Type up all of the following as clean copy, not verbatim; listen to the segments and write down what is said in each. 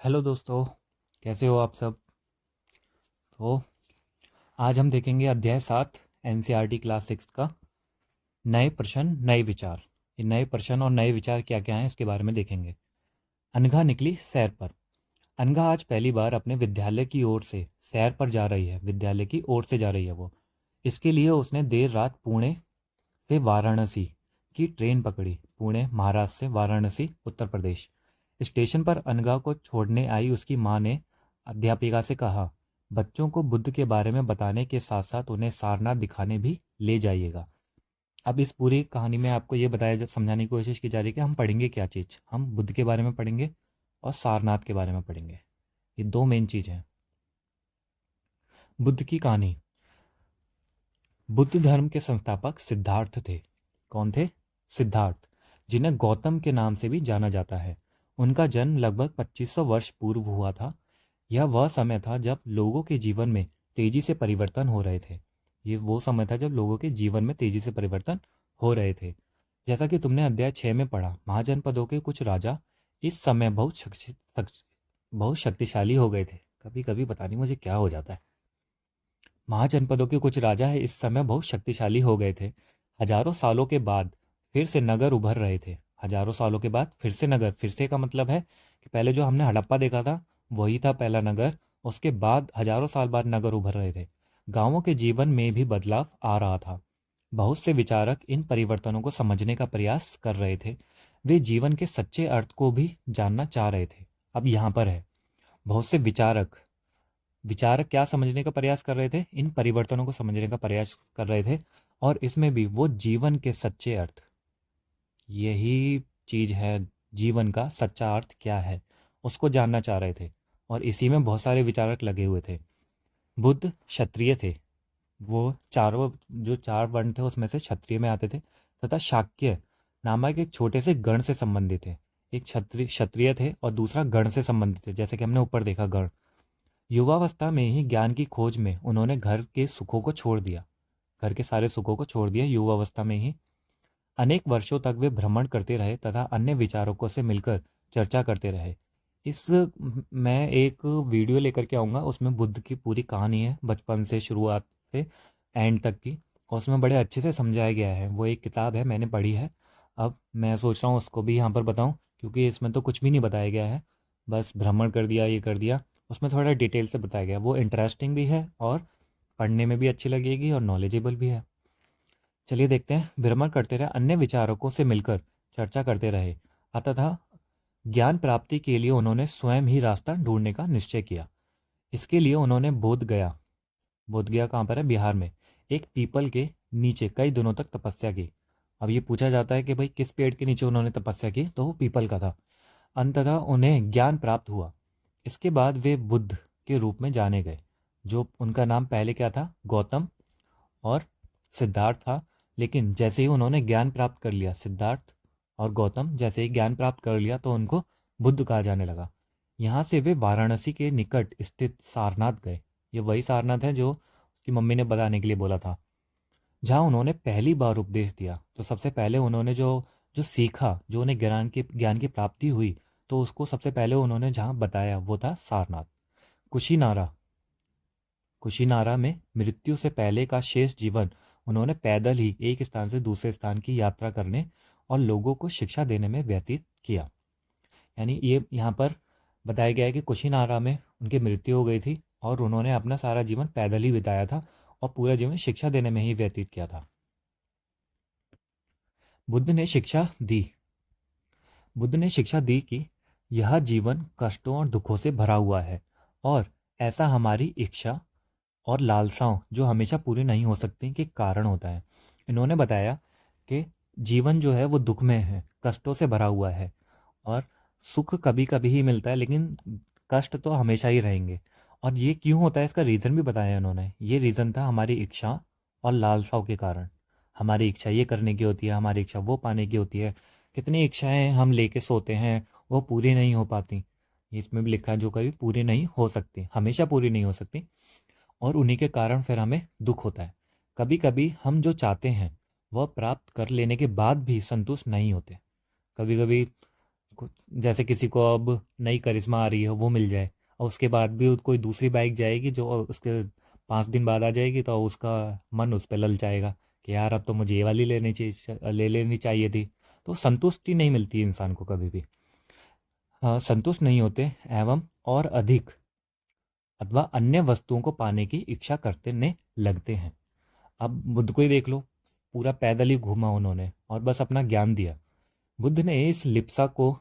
Hello दोस्तों, कैसे हो आप सब। तो आज हम देखेंगे अध्याय 7 एनसीईआरटी क्लास 6 का नए प्रश्न नए विचार। ये नए प्रश्न और नए विचार क्या क्या हैं इसके बारे में देखेंगे। अनघा निकली सैर पर। अनघा आज पहली बार अपने विद्यालय की ओर से सैर पर जा रही है। विद्यालय की ओर से जा रही है वो। इसके लिए उसने देर रात पुणे से वाराणसी की ट्रेन पकड़ी। पुणे महाराष्ट्र से वाराणसी उत्तर प्रदेश। स्टेशन पर अनघा को छोड़ने आई उसकी माँ ने अध्यापिका से कहा, बच्चों को बुद्ध के बारे में बताने के साथ साथ उन्हें सारनाथ दिखाने भी ले जाइएगा। अब इस पूरी कहानी में आपको ये समझाने की कोशिश की जा रही है कि हम पढ़ेंगे क्या चीज़। हम बुद्ध के बारे में पढ़ेंगे और सारनाथ के बारे में पढ़ेंगे। ये दो मेन चीज़ हैं। बुद्ध की कहानी। बुद्ध धर्म के संस्थापक सिद्धार्थ थे। कौन थे? सिद्धार्थ, जिन्हें गौतम के नाम से भी जाना जाता है। उनका जन्म लगभग 2500 वर्ष पूर्व हुआ था। यह वह समय था जब लोगों के जीवन में तेजी से परिवर्तन हो रहे थे। ये वो समय था जब लोगों के जीवन में तेजी से परिवर्तन हो रहे थे। जैसा कि तुमने अध्याय 6 में पढ़ा, महाजनपदों के कुछ राजा इस समय बहुत शक्तिशाली हो गए थे। कभी कभी पता नहीं मुझे क्या हो जाता है। महाजनपदों के कुछ राजा है इस समय बहुत शक्तिशाली हो गए थे। हजारों सालों के बाद फिर से नगर उभर रहे थे। हजारों सालों के बाद फिर से नगर, फिर से का मतलब है कि पहले जो हमने हड़प्पा देखा था वही था पहला नगर। उसके बाद हजारों साल बाद नगर उभर रहे थे। गांवों के जीवन में भी बदलाव आ रहा था। बहुत से विचारक इन परिवर्तनों को समझने का प्रयास कर रहे थे। वे जीवन के सच्चे अर्थ को भी जानना चाह रहे थे। अब यहाँ पर है, बहुत से विचारक विचारक क्या समझने का प्रयास कर रहे थे? इन परिवर्तनों को समझने का प्रयास कर रहे थे। और इसमें भी वो जीवन के सच्चे अर्थ, यही चीज है। जीवन का सच्चा अर्थ क्या है उसको जानना चाह रहे थे। और इसी में बहुत सारे विचारक लगे हुए थे। बुद्ध क्षत्रिय थे। वो चारों जो चार वर्ण थे उसमें से क्षत्रिय में आते थे। तथा शाक्य नामक एक छोटे से गण से संबंधित थे। एक क्षत्रिय क्षत्रिय थे और दूसरा गण से संबंधित थे, जैसे कि हमने ऊपर देखा गण। युवावस्था में ही ज्ञान की खोज में उन्होंने घर के सुखों को छोड़ दिया। घर के सारे सुखों को छोड़ दिया युवावस्था में ही। अनेक वर्षों तक वे भ्रमण करते रहे तथा अन्य विचारकों से मिलकर चर्चा करते रहे। इस मैं एक वीडियो लेकर के आऊँगा, उसमें बुद्ध की पूरी कहानी है बचपन से शुरुआत से एंड तक की। और उसमें बड़े अच्छे से समझाया गया है। वो एक किताब है, मैंने पढ़ी है। अब मैं सोच रहा हूँ उसको भी यहाँ पर बताऊँ, क्योंकि इसमें तो कुछ भी नहीं बताया गया है। बस भ्रमण कर दिया, ये कर दिया। उसमें थोड़ा डिटेल से बताया गया। वो इंटरेस्टिंग भी है और पढ़ने में भी अच्छी लगेगी और नॉलेजेबल भी है। चलिए देखते हैं। भ्रमण करते रहे, अन्य विचारकों से मिलकर चर्चा करते रहे। अतः ज्ञान प्राप्ति के लिए उन्होंने स्वयं ही रास्ता ढूंढने का निश्चय किया। इसके लिए उन्होंने बोध गया कहाँ पर है? बिहार में। एक पीपल के नीचे कई दिनों तक तपस्या की। अब ये पूछा जाता है कि भाई किस पेड़ के नीचे उन्होंने तपस्या की, तो वो पीपल का था। अंततः उन्हें ज्ञान प्राप्त हुआ। इसके बाद वे बुद्ध के रूप में जाने गए। जो उनका नाम पहले क्या था? गौतम और सिद्धार्थ था। लेकिन जैसे ही उन्होंने ज्ञान प्राप्त कर लिया, सिद्धार्थ और गौतम जैसे ही ज्ञान प्राप्त कर लिया, तो उनको बुद्ध कहा जाने लगा। यहाँ से वे वाराणसी के निकट स्थित सारनाथ गए। ये वही सारनाथ है जो उसकी मम्मी ने बताने के लिए बोला था, जहाँ उन्होंने पहली बार उपदेश दिया। तो सबसे पहले उन्होंने जो जो सीखा, जो उन्हें ज्ञान की प्राप्ति हुई, तो उसको सबसे पहले उन्होंने जहाँ बताया वो था सारनाथ। कुशीनारा। कुशीनारा में मृत्यु से पहले का शेष जीवन उन्होंने पैदल ही एक स्थान से दूसरे स्थान की यात्रा करने और लोगों को शिक्षा देने में व्यतीत किया। यानी ये यहाँ पर बताया गया है कि कुशीनारा में उनकी मृत्यु हो गई थी और उन्होंने अपना सारा जीवन पैदल ही बिताया था और पूरा जीवन शिक्षा देने में ही व्यतीत किया था। बुद्ध ने शिक्षा दी। बुद्ध ने शिक्षा दी कि यह जीवन कष्टों और दुखों से भरा हुआ है और ऐसा हमारी इच्छा और लालसाओं जो हमेशा पूरी नहीं हो सकती के कारण होता है। इन्होंने बताया कि जीवन जो है वो दुखमय है, कष्टों से भरा हुआ है और सुख कभी कभी ही मिलता है, लेकिन कष्ट तो हमेशा ही रहेंगे। और ये क्यों होता है इसका रीज़न भी बताया इन्होंने। ये रीज़न था हमारी इच्छा और लालसाओं के कारण। हमारी इच्छा ये करने की होती है, हमारी इच्छा वो पाने की होती है। कितनी इच्छाएं हम लेके सोते हैं, वो पूरी नहीं हो पाती। इसमें भी लिखा है जो कभी पूरी नहीं हो सकती, हमेशा पूरी नहीं हो सकती। और उन्हीं के कारण फिर हमें दुख होता है। कभी कभी हम जो चाहते हैं वह प्राप्त कर लेने के बाद भी संतुष्ट नहीं होते। कभी कभी जैसे किसी को अब नई करिश्मा आ रही है वो मिल जाए, और उसके बाद भी कोई दूसरी बाइक जाएगी जो उसके 5 दिन बाद आ जाएगी, तो उसका मन उस पर लल जाएगा कि यार अब तो मुझे ये वाली ले लेनी चाहिए थी। तो संतुष्टि नहीं मिलती इंसान को कभी भी। हाँ, संतुष्ट नहीं होते एवं और अधिक अथवा अन्य वस्तुओं को पाने की इच्छा करने लगते हैं। अब बुद्ध को ही देख लो, पूरा पैदल ही घूमा उन्होंने और बस अपना ज्ञान दिया। बुद्ध ने इस लिप्सा को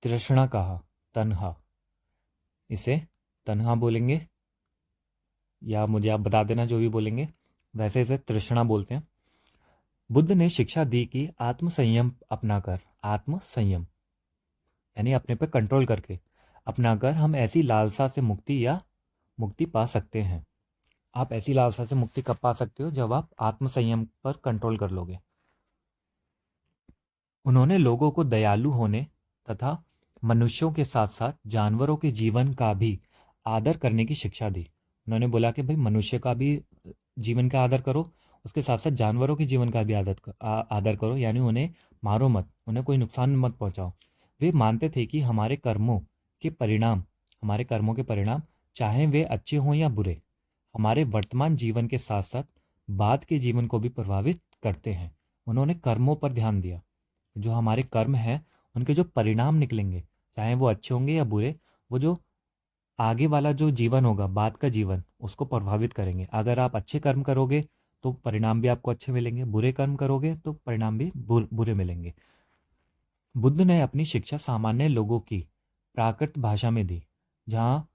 तृष्णा कहा, तन्हा। इसे तन्हा बोलेंगे, या मुझे आप बता देना जो भी बोलेंगे। वैसे इसे तृष्णा बोलते हैं। बुद्ध ने शिक्षा दी कि आत्मसंयम अपनाकर, आत्मसंयम यानी अपने पे कंट्रोल करके अपनाकर हम ऐसी लालसा से मुक्ति पा सकते हैं। आप ऐसी लालसा से मुक्ति कब पा सकते हो? जब आप आत्मसंयम पर कंट्रोल कर लोगे। उन्होंने लोगों को दयालु होने तथा मनुष्यों के साथ साथ जानवरों के जीवन का भी आदर करने की शिक्षा दी। उन्होंने बोला कि भाई मनुष्य का भी जीवन का आदर करो, उसके साथ साथ जानवरों के जीवन का भी आदर करो, यानी उन्हें मारो मत, उन्हें कोई नुकसान मत पहुंचाओ। वे मानते थे कि हमारे कर्मों के परिणाम चाहे वे अच्छे हों या बुरे, हमारे वर्तमान जीवन के साथ साथ बाद के जीवन को भी प्रभावित करते हैं। उन्होंने कर्मों पर ध्यान दिया। जो हमारे कर्म हैं उनके जो परिणाम निकलेंगे, चाहे वो अच्छे होंगे या बुरे, वो जो आगे वाला जो जीवन होगा, बाद का जीवन, उसको प्रभावित करेंगे। अगर आप अच्छे कर्म करोगे तो परिणाम भी आपको अच्छे मिलेंगे, बुरे कर्म करोगे तो परिणाम भी बुरे मिलेंगे। बुद्ध ने अपनी शिक्षा सामान्य लोगों की प्राकृत भाषा में दी। जहाँ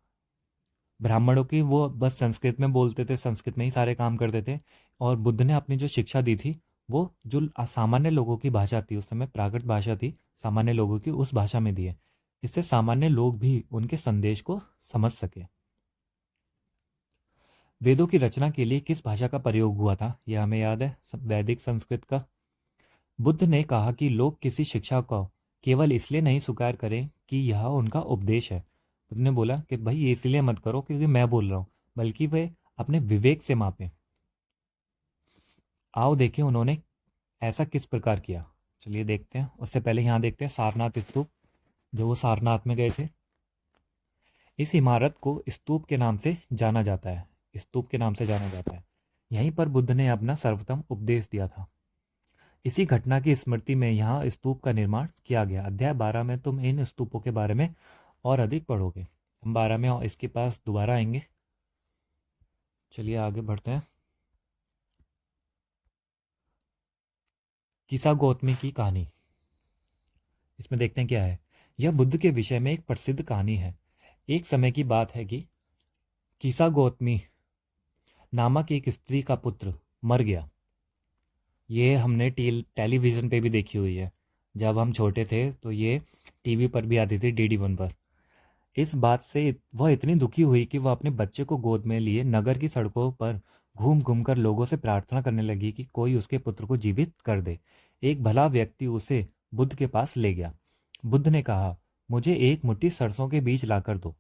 ब्राह्मणों की वो बस संस्कृत में बोलते थे, संस्कृत में ही सारे काम करते थे, और बुद्ध ने अपनी जो शिक्षा दी थी वो जो सामान्य लोगों की भाषा थी, उस समय प्राकृत भाषा थी सामान्य लोगों की, उस भाषा में दी है। इससे सामान्य लोग भी उनके संदेश को समझ सके। वेदों की रचना के लिए किस भाषा का प्रयोग हुआ था? यह हमें याद है, वैदिक संस्कृत का। बुद्ध ने कहा कि लोग किसी शिक्षा को केवल इसलिए नहीं स्वीकार करें कि यह उनका उपदेश है। बुद्ध ने बोला कि भाई ये इसलिए मत करो क्योंकि मैं बोल रहा हूँ, बल्कि वे अपने विवेक से मापें। आओ देखें उन्होंने ऐसा किस प्रकार किया। चलिए देखते हैं। उससे पहले यहाँ देखते हैं सारनाथ स्तूप, जो वो सारनाथ में गए थे। इस इमारत को स्तूप के नाम से जाना जाता है, स्तूप के नाम से जाना जाता है। यहीं पर बुद्ध ने अपना सर्वोत्तम उपदेश दिया था। इसी घटना की स्मृति में यहाँ स्तूप का निर्माण किया गया। अध्याय 12 में तुम इन स्तूपों के बारे में और अधिक पढ़ोगे। हम 12 में और इसके पास दोबारा आएंगे। चलिए आगे बढ़ते हैं। किसा गौतमी की कहानी, इसमें देखते हैं क्या है। यह बुद्ध के विषय में एक प्रसिद्ध कहानी है। एक समय की बात है कि किसा गौतमी नामक एक स्त्री का पुत्र मर गया। ये हमने टेलीविज़न पे भी देखी हुई है। जब हम छोटे थे तो ये टीवी पर भी आती थी, DD1 पर। इस बात से वह इतनी दुखी हुई कि वह अपने बच्चे को गोद में लिए नगर की सड़कों पर घूम घूम कर लोगों से प्रार्थना करने लगी कि कोई उसके पुत्र को जीवित कर दे। एक भला व्यक्ति उसे बुद्ध के पास ले गया। बुद्ध ने कहा, मुझे एक मुट्ठी सरसों के बीज लाकर दो,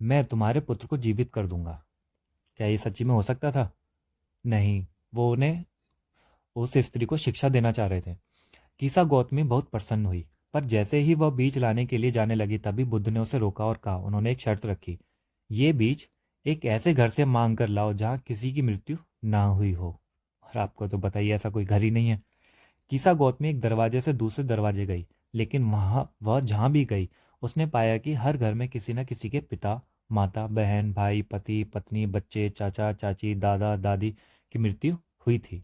मैं तुम्हारे पुत्र को जीवित कर दूंगा। क्या ये सच्ची में हो सकता था? नहीं, वो उन्हें उस स्त्री को शिक्षा देना चाह रहे थे। कीसा गौतमी बहुत प्रसन्न हुई, पर जैसे ही वह बीज लाने के लिए जाने लगी तभी बुद्ध ने उसे रोका और कहा, उन्होंने एक शर्त रखी, ये बीज एक ऐसे घर से मांग कर लाओ जहाँ किसी की मृत्यु ना हुई हो। और आपको तो बताइए ऐसा कोई घर ही नहीं है। कीसा गौतमी एक दरवाजे से दूसरे दरवाजे गई, लेकिन वह जहाँ भी गई उसने पाया कि हर घर में किसी न किसी के पिता, माता, बहन, भाई, पति, पत्नी, बच्चे, चाचा, चाची, दादा, दादी की मृत्यु हुई थी।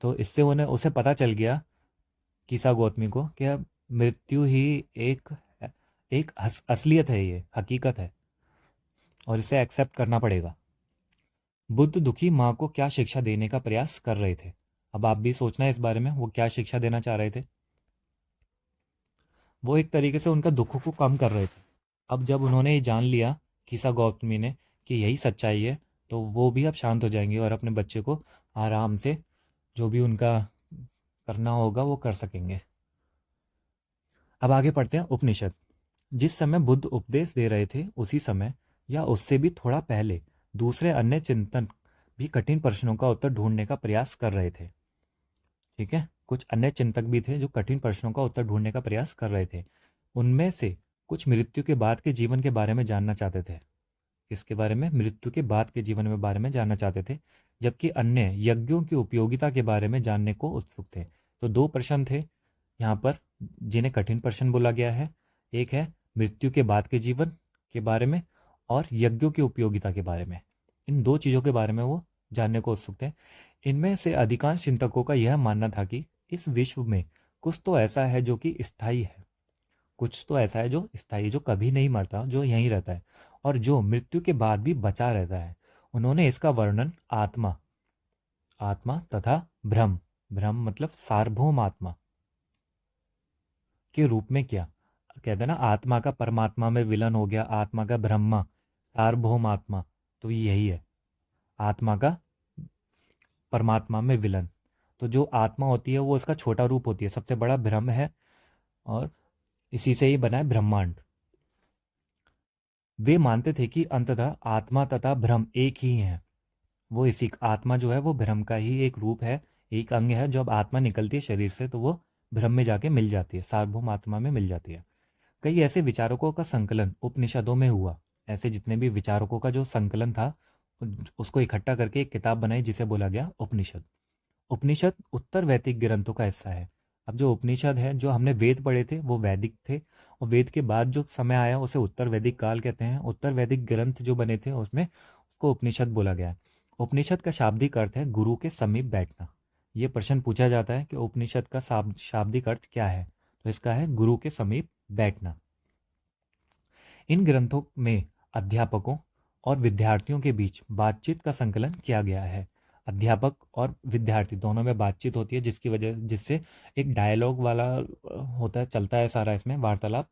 तो इससे उन्हें उसे पता चल गया, कीसा गौतमी को, कि मृत्यु ही एक एक असलियत है, ये हकीकत है और इसे एक्सेप्ट करना पड़ेगा। बुद्ध दुखी माँ को क्या शिक्षा देने का प्रयास कर रहे थे? अब आप भी सोचना है इस बारे में, वो क्या शिक्षा देना चाह रहे थे। वो एक तरीके से उनका दुख को कम कर रहे थे। अब जब उन्होंने ये जान लिया, कीसा गौतमी ने, कि यही सच्चाई है, तो वो भी अब शांत हो जाएंगे और अपने बच्चे को आराम से जो भी उनका करना होगा वो कर सकेंगे। अब आगे पढ़ते हैं उपनिषद। जिस समय बुद्ध उपदेश दे रहे थे उसी समय या उससे भी थोड़ा पहले दूसरे अन्य चिंतन भी कठिन प्रश्नों का उत्तर ढूंढने का प्रयास कर रहे थे। ठीक है, कुछ अन्य चिंतक भी थे जो कठिन प्रश्नों का उत्तर ढूंढने का प्रयास कर रहे थे। उनमें से कुछ मृत्यु के बाद के जीवन के बारे में जानना चाहते थे। किसके बारे में? मृत्यु के बाद के जीवन में बारे में जानना चाहते थे, जबकि अन्य यज्ञों की उपयोगिता के बारे में जानने को उत्सुक थे। तो दो प्रश्न थे यहाँ पर जिन्हें कठिन प्रश्न बोला गया है। एक है मृत्यु के बाद के जीवन के बारे में और यज्ञों की उपयोगिता के बारे में। इन दो चीज़ों के बारे में वो जानने को उत्सुक थे। इनमें से अधिकांश चिंतकों का यह मानना था कि इस विश्व में कुछ तो ऐसा है जो कि स्थायी है, कुछ तो ऐसा है जो स्थायी, जो कभी नहीं मरता, जो यहीं रहता है और जो मृत्यु के बाद भी बचा रहता है। उन्होंने इसका वर्णन आत्मा, आत्मा तथा ब्रह्म, ब्रह्म मतलब सार्वभौम आत्मा के रूप में किया। कहते हैं ना, आत्मा का परमात्मा में विलन हो गया, आत्मा का ब्रह्मा, सार्वभौम आत्मा, तो यही है आत्मा का परमात्मा में विलन। तो जो आत्मा होती है वो उसका छोटा रूप होती है, सबसे बड़ा ब्रह्म है और इसी से ही बना है ब्रह्मांड। वे मानते थे कि अंततः आत्मा तथा ब्रह्म एक ही हैं। वो इसी आत्मा जो है वो ब्रह्म का ही एक रूप है, एक अंग है। जब आत्मा निकलती है शरीर से तो वो ब्रह्म में जाके मिल जाती है, सार्वभौम आत्मा में मिल जाती है। कई ऐसे विचारकों का संकलन उपनिषदों में हुआ। ऐसे जितने भी विचारकों का जो संकलन था उसको इकट्ठा करके एक किताब बनाई जिसे बोला गया उपनिषद। उपनिषद उत्तर वैदिक ग्रंथों का हिस्सा है। अब जो उपनिषद है, जो हमने वेद पढ़े थे वो वैदिक थे और वेद के बाद जो समय आया उसे उत्तर वैदिक काल कहते हैं। उत्तर वैदिक ग्रंथ जो बने थे उसमें उसको उपनिषद बोला गया है। उपनिषद का शाब्दिक अर्थ है गुरु के समीप बैठना। ये प्रश्न पूछा जाता है कि उपनिषद का शाब्दिक अर्थ क्या है, तो इसका है गुरु के समीप बैठना। इन ग्रंथों में अध्यापकों और विद्यार्थियों के बीच बातचीत का संकलन किया गया है। अध्यापक और विद्यार्थी दोनों में बातचीत होती है जिससे एक डायलॉग वाला होता है, चलता है सारा इसमें वार्तालाप,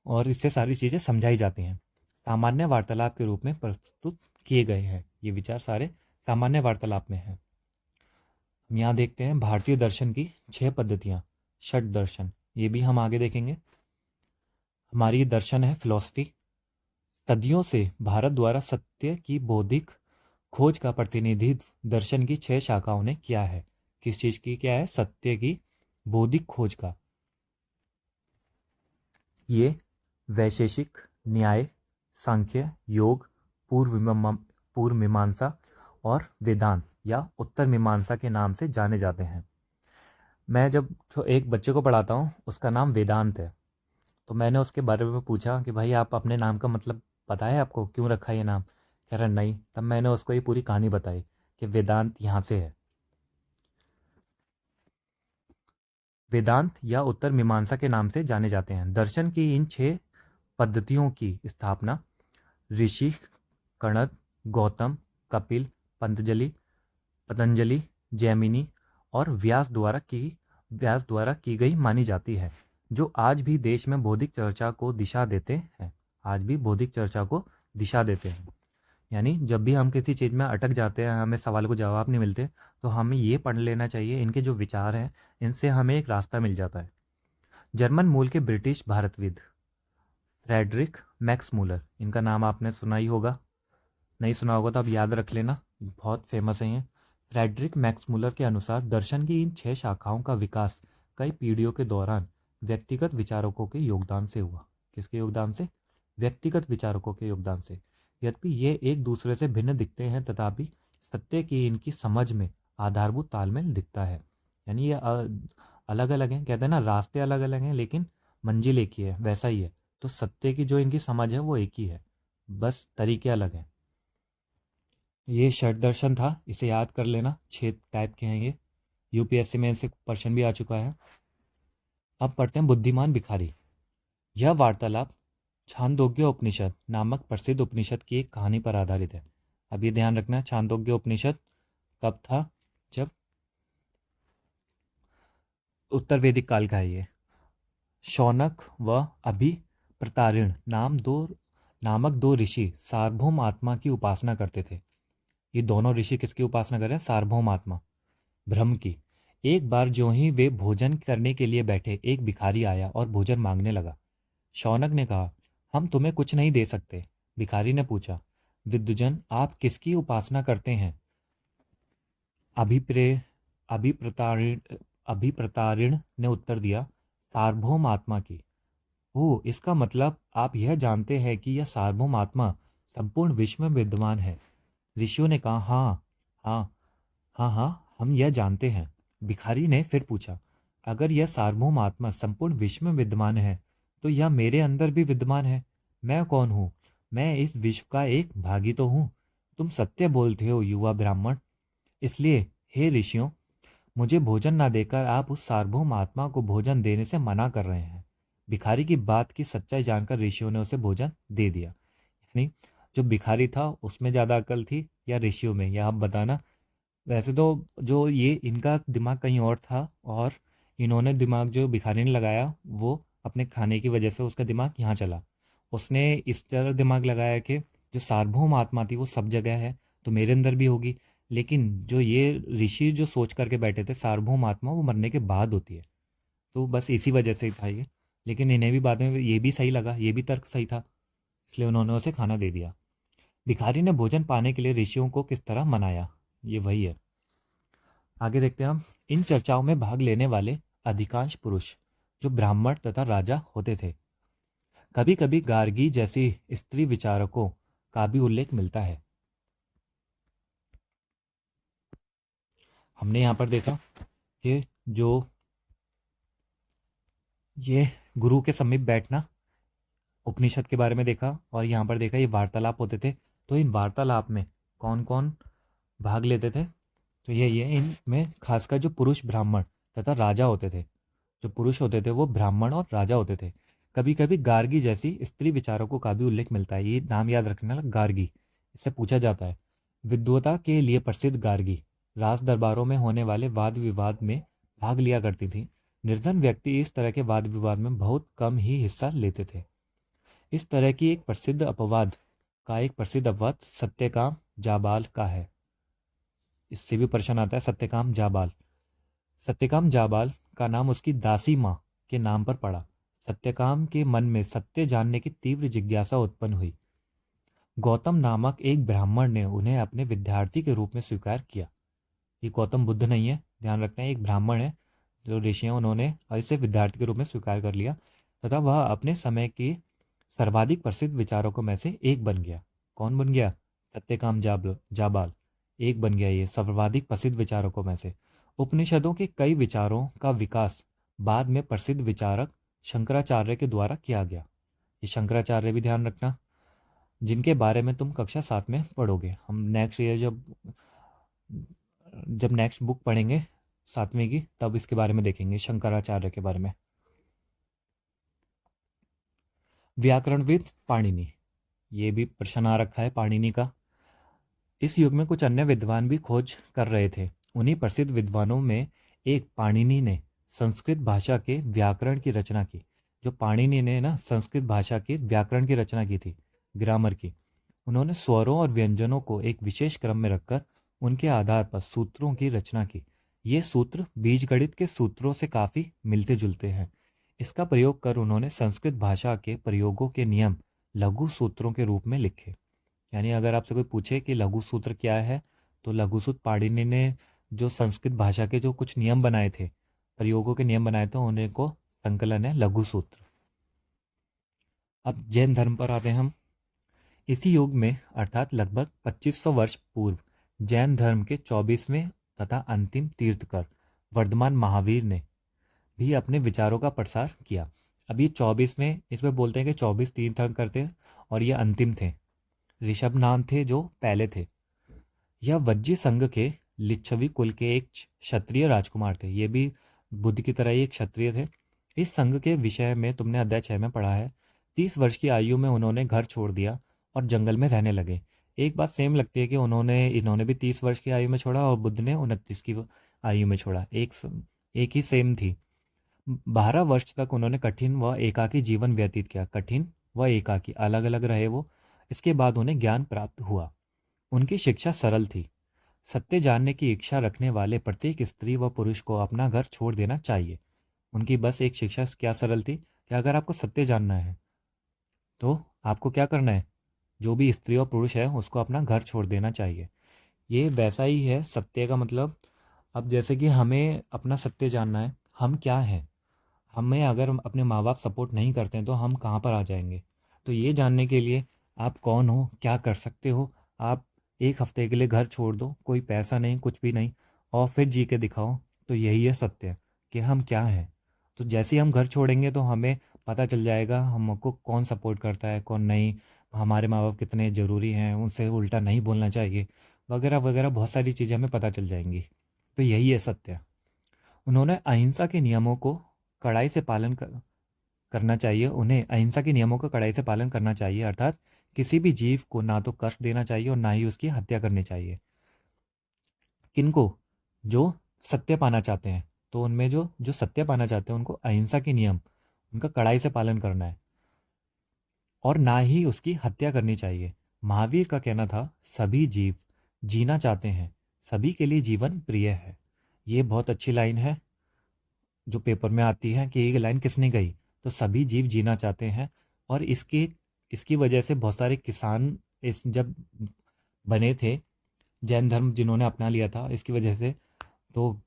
और इससे सारी चीज़ें समझाई जाती हैं। सामान्य वार्तालाप के रूप में प्रस्तुत किए गए हैं। ये विचार सारे सामान्य वार्तालाप में हैं। हम यहाँ देखते हैं भारतीय दर्शन की 6 पद्धतियाँ, षट दर्शन, ये भी हम आगे देखेंगे। हमारी दर्शन है फिलॉसफी। सदियों से भारत द्वारा सत्य की बौद्धिक खोज का प्रतिनिधित्व दर्शन की 6 शाखाओं ने किया है। किस चीज की क्या है? सत्य की बौद्धिक खोज का। ये वैशेषिक, न्याय, सांख्य, योग, पूर्व मीमांसा और वेदांत या उत्तर मीमांसा के नाम से जाने जाते हैं। मैं जब एक बच्चे को पढ़ाता हूँ उसका नाम वेदांत है, तो मैंने उसके बारे में पूछा कि भाई आप अपने नाम का मतलब पता है आपको, क्यों रखा है ये नाम? कह रहा नहीं। तब मैंने उसको ये पूरी कहानी बताई कि वेदांत यहाँ से है। वेदांत या उत्तर मीमांसा के नाम से जाने जाते हैं। दर्शन की इन 6 पद्धतियों की स्थापना ऋषि कणद, गौतम, कपिल, पतंजलि, जैमिनी और व्यास द्वारा की गई मानी जाती है, जो आज भी देश में बौद्धिक चर्चा को दिशा देते हैं। आज भी बौद्धिक चर्चा को दिशा देते हैं। यानी जब भी हम किसी चीज़ में अटक जाते हैं, हमें सवाल को जवाब नहीं मिलते, तो हमें ये पढ़ लेना चाहिए। इनके जो विचार हैं इनसे हमें एक रास्ता मिल जाता है। जर्मन मूल के ब्रिटिश भारतविद फ्रेडरिक मैक्स मूलर, इनका नाम आपने सुना ही होगा, नहीं सुना होगा तो आप याद रख लेना, बहुत फेमस है ये। फ्रेडरिक मैक्स मूलर के अनुसार दर्शन की इन 6 शाखाओं का विकास कई पीढ़ियों के दौरान व्यक्तिगत विचारकों के योगदान से हुआ। किसके योगदान से? व्यक्तिगत विचारकों के योगदान से। यद्यपि ये एक दूसरे से भिन्न दिखते हैं तथापि सत्य की इनकी समझ में आधारभूत तालमेल दिखता है। यानी ये अलग अलग हैं, कहते हैं ना रास्ते अलग अलग हैं लेकिन मंजिल एक ही है, वैसा ही है। तो सत्य की जो इनकी समझ है वो एक ही है, बस तरीके अलग हैं। ये षट दर्शन था, इसे याद कर लेना, 6 टाइप के हैं ये। यूपीएससी में इनसे क्वेश्चन भी आ चुका है। अब पढ़ते हैं बुद्धिमान भिखारी। यह वार्तालाप छांदोग्य उपनिषद नामक प्रसिद्ध उपनिषद की एक कहानी पर आधारित है। अब ये ध्यान रखना, छांदोग्य उपनिषद कब था? जब उत्तर वैदिक काल का है ये। शौनक व अभिप्रतारिण नामक दो ऋषि सार्वभौम आत्मा की उपासना करते थे। ये दोनों ऋषि किसकी उपासना कर रहे हैं? सार्वभौम आत्मा, ब्रह्म की। एक बार जो ही वे भोजन करने के लिए बैठे, एक भिखारी आया और भोजन मांगने लगा। शौनक ने कहा, हम तुम्हें कुछ नहीं दे सकते। भिखारी ने पूछा, विद्वजन आप किसकी उपासना करते हैं? अभिप्रे अभिप्रतारिण अभिप्रतारिण ने उत्तर दिया, सार्वभौम आत्मा की। ओह, इसका मतलब आप यह जानते हैं कि यह सार्वभौम आत्मा संपूर्ण विश्व में विद्यमान है। ऋषियों ने कहा, हाँ हाँ हाँ हाँ, हम यह जानते हैं। भिखारी ने फिर पूछा, अगर यह सार्वभौम आत्मा संपूर्ण विश्व में विद्यमान है तो यह मेरे अंदर भी विद्यमान है। मैं कौन हूँ? मैं इस विश्व का एक भागी तो हूँ। तुम सत्य बोलते हो युवा ब्राह्मण। इसलिए हे ऋषियों, मुझे भोजन ना देकर आप उस सार्वभौम आत्मा को भोजन देने से मना कर रहे हैं। भिखारी की बात की सच्चाई जानकर ऋषियों ने उसे भोजन दे दिया। यानी जो भिखारी था उसमें ज्यादा अकल थी या ऋषियों में, यह आप बताना। वैसे तो जो ये इनका दिमाग कहीं और था, और इन्होंने दिमाग जो भिखारी ने लगाया वो अपने खाने की वजह से उसका दिमाग यहाँ चला। उसने इस तरह दिमाग लगाया कि जो सार्वभौम आत्मा थी वो सब जगह है तो मेरे अंदर भी होगी। लेकिन जो ये ऋषि जो सोच करके बैठे थे सार्वभौम आत्मा वो मरने के बाद होती है, तो बस इसी वजह से ही था ये। लेकिन इन्हें भी बाद में ये भी सही लगा, ये भी तर्क सही था, इसलिए उन्होंने उसे खाना दे दिया। भिखारी ने भोजन पाने के लिए ऋषियों को किस तरह मनाया, ये वही है। आगे देखते हैं हम। इन चर्चाओं में भाग लेने वाले अधिकांश पुरुष जो ब्राह्मण तथा राजा होते थे। कभी कभी गार्गी जैसी स्त्री विचारकों का भी उल्लेख मिलता है। हमने यहाँ पर देखा कि जो ये गुरु के समीप बैठना, उपनिषद के बारे में देखा, और यहाँ पर देखा ये वार्तालाप होते थे। तो इन वार्तालाप में कौन कौन भाग लेते थे? तो ये इनमें खासकर जो पुरुष ब्राह्मण तथा राजा होते थे, जो पुरुष होते थे वो ब्राह्मण और राजा होते थे। कभी कभी गार्गी जैसी स्त्री विचारकों का भी उल्लेख मिलता है। ये नाम याद रखना, गार्गी, इससे पूछा जाता है। विद्वता के लिए प्रसिद्ध गार्गी राज दरबारों में होने वाले वाद विवाद में भाग लिया करती थी। निर्धन व्यक्ति इस तरह के वाद विवाद में बहुत कम ही हिस्सा लेते थे। इस तरह की एक प्रसिद्ध अपवाद सत्यकाम जाबाल का है। इससे भी प्रश्न आता है, सत्यकाम जाबाल। सत्यकाम जाबाल का नाम उसकी दासी माँ के नाम पर पड़ा। सत्यकाम के मन में सत्य जानने की तीव्र जिज्ञासा उत्पन्न हुई। गौतम नामक एक ब्राह्मण ने उन्हें अपने विद्यार्थी के रूप में स्वीकार किया। ये गौतम बुद्ध नहीं है, ध्यान रखना है, एक ब्राह्मण है जो ऋषि हैं, उन्होंने इसे विद्यार्थी के रूप में स्वीकार कर लिया तथा वह अपने समय के सर्वाधिक प्रसिद्ध विचारकों में से एक बन गया। कौन बन गया? सत्यकाम जाबाल एक बन गया ये सर्वाधिक प्रसिद्ध विचारकों में से। उपनिषदों के कई विचारों का विकास बाद में प्रसिद्ध विचारक शंकराचार्य के द्वारा किया गया। ये शंकराचार्य भी ध्यान रखना, जिनके बारे में तुम कक्षा 7 में पढ़ोगे। हम नेक्स्ट ईयर जब जब नेक्स्ट बुक पढ़ेंगे 7वीं की, तब इसके बारे में देखेंगे, शंकराचार्य के बारे में। व्याकरणविद पाणिनि, ये भी प्रश्न आ रखा है पाणिनि का। इस युग में कुछ अन्य विद्वान भी खोज कर रहे थे। उन्हीं प्रसिद्ध विद्वानों में एक पाणिनि ने संस्कृत भाषा के व्याकरण की रचना की। जो पाणिनि ने ना संस्कृत भाषा के व्याकरण की रचना की थी, ग्रामर की। उन्होंने स्वरों और व्यंजनों को एक विशेष क्रम में रखकर उनके आधार पर सूत्रों की रचना की। ये सूत्र बीजगणित के सूत्रों से काफी मिलते जुलते हैं। इसका प्रयोग कर उन्होंने संस्कृत भाषा के प्रयोगों के नियम लघु सूत्रों के रूप में लिखे। यानी अगर आपसे कोई पूछे कि लघु सूत्र क्या है, तो लघु सूत्र पाणिनि ने जो संस्कृत भाषा के जो कुछ नियम बनाए थे, प्रयोगों के नियम बनाए थे, उन्हें को संकलन है लघु सूत्र। अब जैन धर्म पर आते हैं हम। इसी युग में अर्थात लगभग 2500 वर्ष पूर्व जैन धर्म के 24वें तथा अंतिम तीर्थकर वर्धमान महावीर ने भी अपने विचारों का प्रसार किया। अब ये 24वें, इसमें बोलते हैं कि 24 तीर्थंकर थे और ये अंतिम थे। ऋषभ नाम थे जो पहले थे। यह वज्जी संघ के लिच्छवी कुल के एक क्षत्रिय राजकुमार थे। ये भी बुद्ध की तरह ही एक क्षत्रिय थे। इस संघ के विषय में तुमने अध्याय 6 में पढ़ा है। 30 वर्ष की आयु में उन्होंने घर छोड़ दिया और जंगल में रहने लगे। एक बात सेम लगती है कि इन्होंने भी 30 वर्ष की आयु में छोड़ा और बुद्ध ने 29 की आयु में छोड़ा। एक ही सेम थी। 12 वर्ष तक उन्होंने कठिन व एकाकी जीवन व्यतीत किया। कठिन व एकाकी अलग अलग रहे वो। इसके बाद उन्हें ज्ञान प्राप्त हुआ। उनकी शिक्षा सरल थी। सत्य जानने की इच्छा रखने वाले प्रत्येक स्त्री व पुरुष को अपना घर छोड़ देना चाहिए। उनकी बस एक शिक्षा क्या सरल थी कि अगर आपको सत्य जानना है तो आपको क्या करना है, जो भी स्त्री और पुरुष है उसको अपना घर छोड़ देना चाहिए। ये वैसा ही है, सत्य का मतलब अब जैसे कि हमें अपना सत्य जानना है, हम क्या हैं। हमें अगर हम अपने माँ बाप सपोर्ट नहीं करते हैं तो हम कहाँ पर आ जाएंगे। तो ये जानने के लिए आप कौन हो, क्या कर सकते हो, आप एक हफ्ते के लिए घर छोड़ दो, कोई पैसा नहीं, कुछ भी नहीं, और फिर जी के दिखाओ। तो यही है सत्य, कि हम क्या हैं। तो जैसे ही हम घर छोड़ेंगे तो हमें पता चल जाएगा हमको कौन सपोर्ट करता है, कौन नहीं, हमारे माँ बाप कितने ज़रूरी हैं, उनसे उल्टा नहीं बोलना चाहिए, वगैरह वगैरह बहुत सारी चीज़ें हमें पता चल जाएंगी। तो यही है सत्य। उन्होंने अहिंसा के नियमों को कड़ाई से करना चाहिए, उन्हें अहिंसा के नियमों का कड़ाई से पालन करना चाहिए, अर्थात किसी भी जीव को ना तो कष्ट देना चाहिए और ना ही उसकी हत्या करनी चाहिए। किनको? जो सत्य पाना चाहते हैं। तो उनमें जो जो सत्य पाना चाहते हैं उनको अहिंसा के नियम, उनका कड़ाई से पालन करना है, और ना ही उसकी हत्या करनी चाहिए। महावीर का कहना था, सभी जीव जीना चाहते हैं, सभी के लिए जीवन प्रिय है। ये बहुत अच्छी लाइन है जो पेपर में आती है, कि ये लाइन किसने कही? तो सभी जीव जीना चाहते हैं। और इसकी इसकी वजह से बहुत सारे किसान इस जब बने थे, जैन धर्म जिन्होंने अपना लिया था इसकी वजह से, तो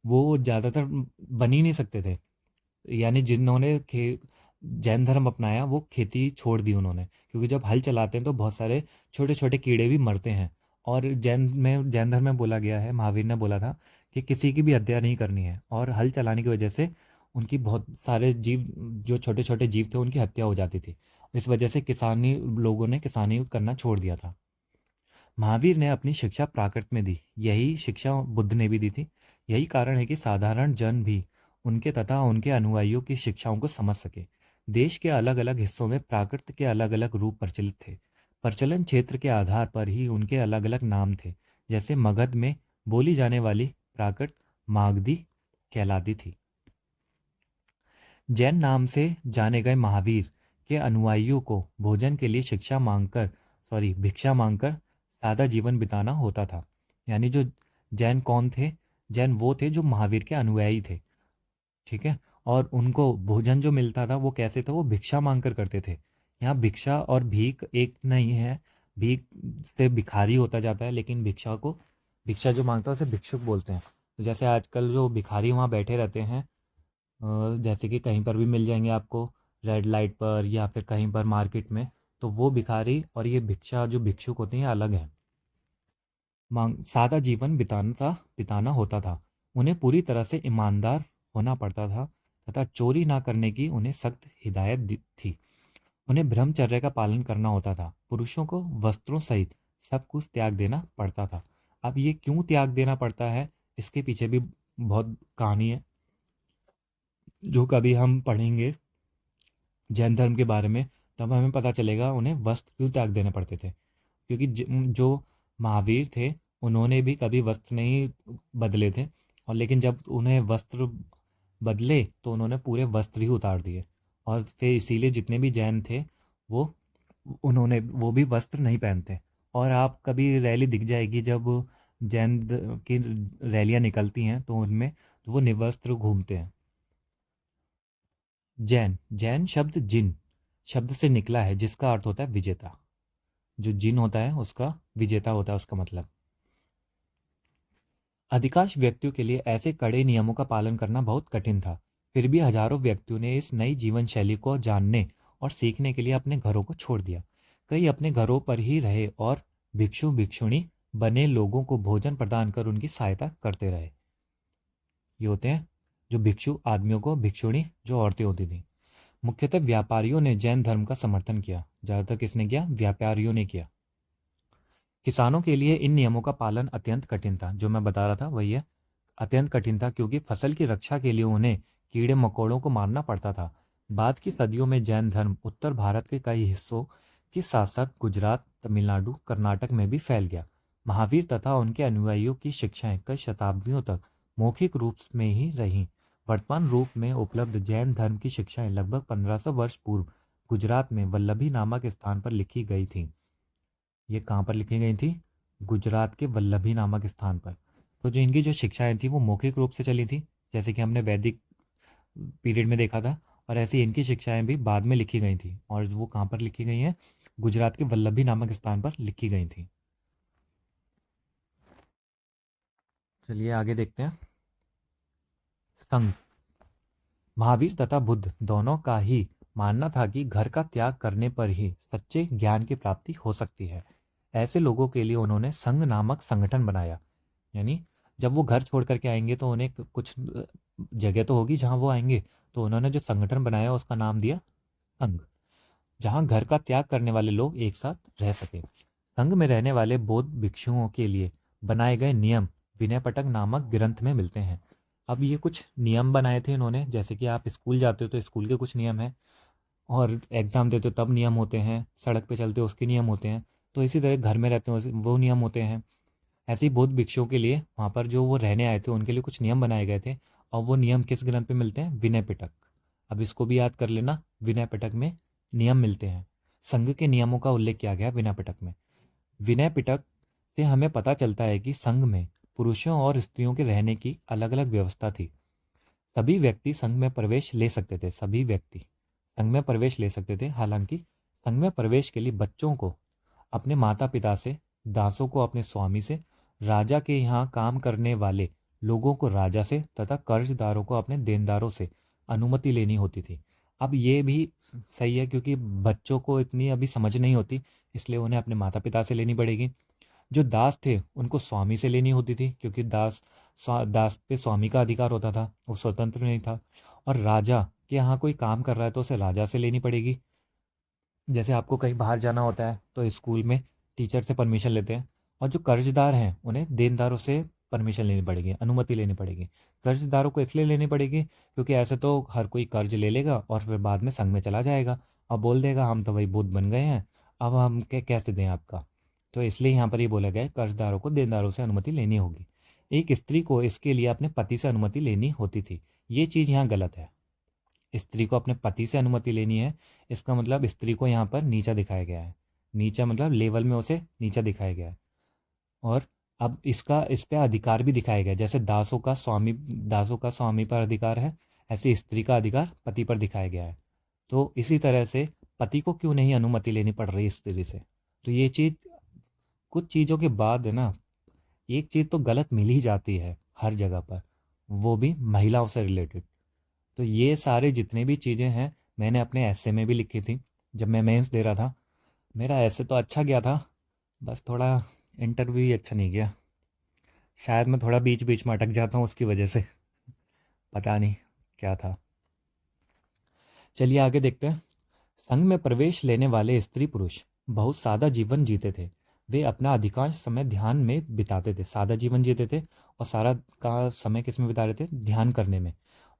वो ज़्यादातर बन ही नहीं सकते थे। यानी जिन्होंने खे जैन धर्म अपनाया वो खेती छोड़ दी उन्होंने, क्योंकि जब हल चलाते हैं तो बहुत सारे छोटे छोटे कीड़े भी मरते हैं। और जैन धर्म में बोला गया है, महावीर ने बोला था कि किसी की भी हत्या नहीं करनी है, और हल चलाने की वजह से उनकी बहुत सारे जीव, जो छोटे छोटे जीव थे, उनकी हत्या हो जाती थी। इस वजह से किसानी लोगों ने किसानी करना छोड़ दिया था। महावीर ने अपनी शिक्षा प्राकृत में दी, यही शिक्षा बुद्ध ने भी दी थी। यही कारण है कि साधारण जन भी उनके तथा उनके अनुयायियों की शिक्षाओं को समझ सके। देश के अलग अलग हिस्सों में प्राकृत के अलग अलग रूप प्रचलित थे। प्रचलन क्षेत्र के आधार पर ही उनके अलग अलग नाम थे। जैसे मगध में बोली जाने वाली प्राकृत मागधी कहलाती थी। जैन नाम से जाने गए महावीर के अनुयायियों को भोजन के लिए भिक्षा मांगकर सादा जीवन बिताना होता था। यानी जो जैन कौन थे? जैन वो थे जो महावीर के अनुयायी थे। ठीक है। और उनको भोजन जो मिलता था वो कैसे था? वो भिक्षा मांग कर करते थे। यहाँ भिक्षा और भीख एक नहीं है। भीख से भिखारी होता जाता है, लेकिन भिक्षा जो मांगता है उसे भिक्षुक बोलते हैं। तो जैसे आजकल जो भिखारी वहाँ बैठे रहते हैं, जैसे कि कहीं पर भी मिल जाएंगे आपको, रेड लाइट पर या फिर कहीं पर मार्केट में, तो वो भिखारी और ये भिक्षा जो भिक्षुक होते हैं ये अलग हैं। मांग सादा जीवन बिताना होता था। उन्हें पूरी तरह से ईमानदार होना पड़ता था तथा चोरी ना करने की उन्हें सख्त हिदायत थी। उन्हें ब्रह्मचर्य का पालन करना होता था। पुरुषों को वस्त्रों सहित सब कुछ त्याग देना पड़ता था। अब ये क्यों त्याग देना पड़ता है, इसके पीछे भी बहुत कहानी है, जो कभी हम पढ़ेंगे जैन धर्म के बारे में, तब हमें पता चलेगा उन्हें वस्त्र क्यों त्याग देने पड़ते थे। क्योंकि जो महावीर थे उन्होंने भी कभी वस्त्र नहीं बदले थे, और लेकिन जब उन्हें वस्त्र बदले तो उन्होंने पूरे वस्त्र ही उतार दिए। और फिर इसीलिए जितने भी जैन थे वो वो भी वस्त्र नहीं पहनते। और आप कभी रैली दिख जाएगी जब की रैलियां निकलती हैं तो उनमें तो वो निवस्त्र घूमते हैं। जैन जैन शब्द जिन शब्द से निकला है, जिसका अर्थ होता है विजेता। जो जिन होता है उसका विजेता होता है उसका मतलब। अधिकांश व्यक्तियों के लिए ऐसे कड़े नियमों का पालन करना बहुत कठिन था। फिर भी हजारों व्यक्तियों ने इस नई जीवन शैली को जानने और सीखने के लिए अपने घरों को छोड़ दिया। कई अपने घरों पर ही रहे और भिक्षु भिक्षुणी बने लोगों को भोजन प्रदान कर उनकी सहायता करते रहे। ये होते हैं जो भिक्षु आदमियों को, भिक्षुणी जो औरतें होती थी। मुख्यतः व्यापारियों ने जैन धर्म का समर्थन किया। ज़्यादातर किसने किया? व्यापारियों ने किया। किसानों के लिए इन नियमों का पालन अत्यंत कठिन था। जो मैं बता रहा था वही है, अत्यंत कठिन था, क्योंकि फसल की रक्षा के लिए उन्हें कीड़े मकोड़ों को मारना पड़ता था। बाद की सदियों में जैन धर्म उत्तर भारत के कई हिस्सों के साथ साथ गुजरात, तमिलनाडु, कर्नाटक में भी फैल गया। महावीर तथा उनके अनुयायियों की शिक्षाएं कई शताब्दियों तक मौखिक रूप में ही रहीं। वर्तमान रूप में उपलब्ध जैन धर्म की शिक्षाएं लगभग 1500 वर्ष पूर्व गुजरात में वल्लभी नामक स्थान पर लिखी गई थीं। ये कहाँ पर लिखी गई थी? गुजरात के वल्लभी नामक स्थान पर। तो जो इनकी जो शिक्षाएं थी वो मौखिक रूप से चली थी, जैसे कि हमने वैदिक पीरियड में देखा था। और ऐसी इनकी शिक्षाएं भी बाद में लिखी गई थी, और वो कहाँ पर लिखी गई हैं? गुजरात के वल्लभी नामक स्थान पर लिखी गई थी। चलिए आगे देखते हैं। संघ। महावीर तथा बुद्ध दोनों का ही मानना था कि घर का त्याग करने पर ही सच्चे ज्ञान की प्राप्ति हो सकती है। ऐसे लोगों के लिए उन्होंने संघ नामक संगठन बनाया। यानी जब वो घर छोड़ करके आएंगे तो उन्हें कुछ जगह तो होगी जहाँ वो आएंगे, तो उन्होंने जो संगठन बनाया उसका नाम दिया संघ, जहाँ घर का त्याग करने वाले लोग एक साथ रह सके। संघ में रहने वाले बौद्ध भिक्षुओं के लिए बनाए गए नियम विनय पिटक नामक ग्रंथ में मिलते हैं। अब ये कुछ नियम बनाए थे इन्होंने, जैसे कि आप स्कूल जाते हो तो स्कूल के कुछ नियम हैं, और एग्ज़ाम देते हो तब नियम होते हैं, सड़क पे चलते हो उसके नियम होते हैं, तो इसी तरह घर में रहते हो वो नियम होते हैं। ऐसे ही बौद्ध भिक्षुओं के लिए वहाँ पर जो वो रहने आए थे उनके लिए कुछ नियम बनाए गए थे, और वो नियम किस ग्रंथ पे मिलते हैं? विनय पिटक। अब इसको भी याद कर लेना, विनय पिटक में नियम मिलते हैं। संघ के नियमों का उल्लेख किया गया विनय पिटक में। विनय पिटक से हमें पता चलता है कि संघ में पुरुषों और स्त्रियों के रहने की अलग अलग व्यवस्था थी। सभी व्यक्ति संघ में प्रवेश ले सकते थे, सभी व्यक्ति संघ में प्रवेश ले सकते थे। हालांकि संघ में प्रवेश के लिए बच्चों को अपने माता पिता से, दासों को अपने स्वामी से, राजा के यहाँ काम करने वाले लोगों को राजा से तथा कर्जदारों को अपने देनदारों से अनुमति लेनी होती थी। अब ये भी सही है, क्योंकि बच्चों को इतनी अभी समझ नहीं होती, इसलिए उन्हें अपने माता पिता से लेनी पड़ेगी। जो दास थे उनको स्वामी से लेनी होती थी, क्योंकि दास पे स्वामी का अधिकार होता था, वो स्वतंत्र नहीं था। और राजा के यहाँ कोई काम कर रहा है तो उसे राजा से लेनी पड़ेगी। जैसे आपको कहीं बाहर जाना होता है तो स्कूल में टीचर से परमिशन लेते हैं। और जो कर्जदार हैं उन्हें देनदारों से परमिशन लेनी पड़ेगी, अनुमति लेनी पड़ेगी। कर्जदारों को इसलिए लेनी पड़ेगी क्योंकि ऐसे तो हर कोई कर्ज ले लेगा और फिर बाद में संघ में चला जाएगा और बोल देगा हम तो भाई बुद्ध बन गए हैं, अब हम कैसे दें आपका। तो इसलिए यहाँ पर ये बोला गया है कर्जदारों को देनदारों से अनुमति लेनी होगी। एक स्त्री को इसके लिए अपने पति से अनुमति लेनी होती थी। ये चीज़ यहाँ गलत है। स्त्री को अपने पति से अनुमति लेनी है, इसका मतलब स्त्री को यहाँ पर नीचा दिखाया गया है। नीचा मतलब लेवल में उसे नीचा दिखाया गया है। और अब इसका इस पे अधिकार भी दिखाया गया है। जैसे दासों का स्वामी पर अधिकार है, ऐसे स्त्री का अधिकार पति पर दिखाया गया है। तो इसी तरह से पति को क्यों नहीं अनुमति लेनी पड़ रही स्त्री से? तो ये चीज़, कुछ चीज़ों के बाद है ना, एक चीज़ तो गलत मिल ही जाती है हर जगह पर, वो भी महिलाओं से रिलेटेड। तो ये सारे जितने भी चीज़ें हैं मैंने अपने ऐसे में भी लिखी थी जब मैं मेंस दे रहा था। मेरा ऐसे तो अच्छा गया था, बस थोड़ा इंटरव्यू ही अच्छा नहीं गया। शायद मैं थोड़ा बीच बीच में अटक जाता हूँ उसकी वजह से, पता नहीं क्या था। चलिए आगे देखते हैं। संघ में प्रवेश लेने वाले स्त्री पुरुष बहुत सादा जीवन जीते थे। वे अपना अधिकांश समय ध्यान में बिताते थे, सादा जीवन जीते थे, और सारा का समय किस में बिता रहे थे? ध्यान करने में।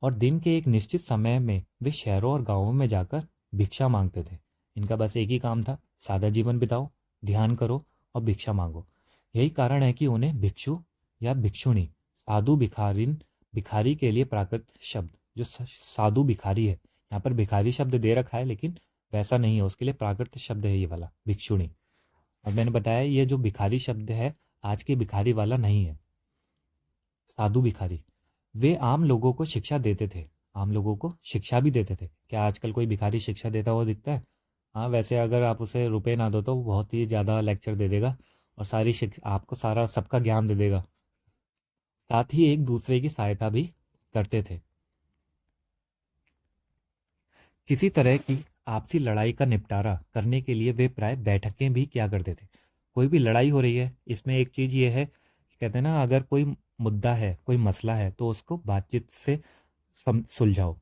और दिन के एक निश्चित समय में वे शहरों और गांवों में जाकर भिक्षा मांगते थे। इनका बस एक ही काम था, सादा जीवन बिताओ, ध्यान करो और भिक्षा मांगो। यही कारण है कि उन्हें भिक्षु या भिक्षुणी, साधु भिखारिन, भिखारी के लिए प्राकृत शब्द जो साधु भिखारी है, यहाँ पर भिखारी शब्द दे रखा है लेकिन वैसा नहीं है, उसके लिए प्राकृत शब्द है ये वाला भिक्षुणी। और मैंने बताया ये जो भिखारी शब्द है आज के भिखारी वाला नहीं है, साधु भिखारी। वे आम लोगों को शिक्षा देते थे, आम लोगों को शिक्षा भी देते थे। क्या आजकल कोई भिखारी शिक्षा देता हुआ दिखता है? हाँ, वैसे अगर आप उसे रुपए ना दो तो वो बहुत ही ज़्यादा लेक्चर दे देगा और सारी शिक्षा आपको, सारा सबका ज्ञान दे देगा। साथ ही एक दूसरे की सहायता भी करते थे। किसी तरह की आपसी लड़ाई का निपटारा करने के लिए वे प्राय बैठकें भी किया करते थे। कोई भी लड़ाई हो रही है, इसमें एक चीज़ ये है कि कहते हैं ना, अगर कोई मुद्दा है, कोई मसला है तो उसको बातचीत से सुलझाओ,